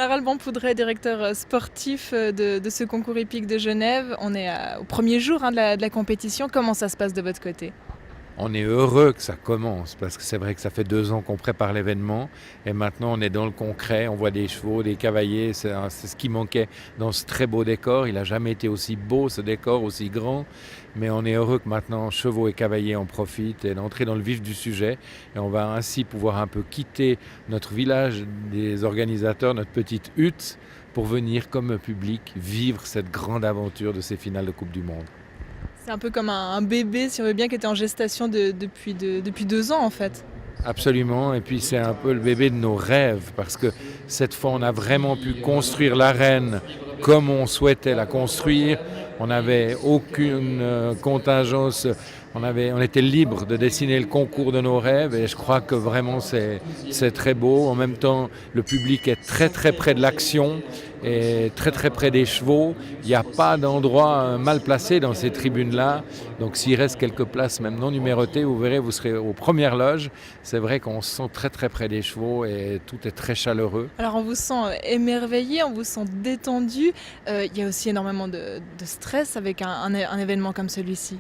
Alors Alban Poudret, directeur sportif de ce concours hippique de Genève. On est au premier jour de la compétition. Comment ça se passe de votre côté? On est heureux que ça commence parce que c'est vrai que ça fait 2 ans qu'on prépare l'événement et maintenant on est dans le concret, on voit des chevaux, des cavaliers, c'est ce qui manquait dans ce très beau décor. Il n'a jamais été aussi beau ce décor, aussi grand, mais on est heureux que maintenant chevaux et cavaliers en profitent et d'entrer dans le vif du sujet et on va ainsi pouvoir un peu quitter notre village des organisateurs, notre petite hutte pour venir comme public vivre cette grande aventure de ces finales de Coupe du Monde. C'est un peu comme un bébé, si on veut bien, qui était en gestation depuis 2 ans en fait. Absolument, et puis c'est un peu le bébé de nos rêves, parce que cette fois on a vraiment pu construire l'arène comme on souhaitait la construire. On n'avait aucune contingence, on était libre de dessiner le concours de nos rêves et je crois que vraiment c'est très beau. En même temps, le public est très très près de l'action et très très près des chevaux. Il n'y a pas d'endroit mal placé dans ces tribunes-là. Donc s'il reste quelques places même non numérotées, vous verrez, vous serez aux premières loges. C'est vrai qu'on se sent très très près des chevaux et tout est très chaleureux. Alors on vous sent émerveillé, on vous sent détendu. Il y a aussi énormément de stress avec un événement comme celui-ci.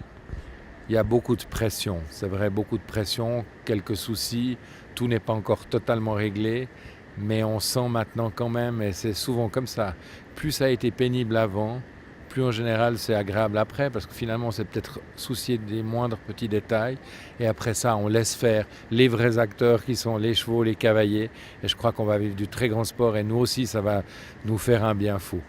Il y a beaucoup de pression, c'est vrai, beaucoup de pression, quelques soucis, tout n'est pas encore totalement réglé, mais on sent maintenant quand même, et c'est souvent comme ça, plus ça a été pénible avant, plus en général c'est agréable après, parce que finalement on s'est peut-être soucié des moindres petits détails, et après ça on laisse faire les vrais acteurs qui sont les chevaux, les cavaliers, et je crois qu'on va vivre du très grand sport, et nous aussi ça va nous faire un bien fou.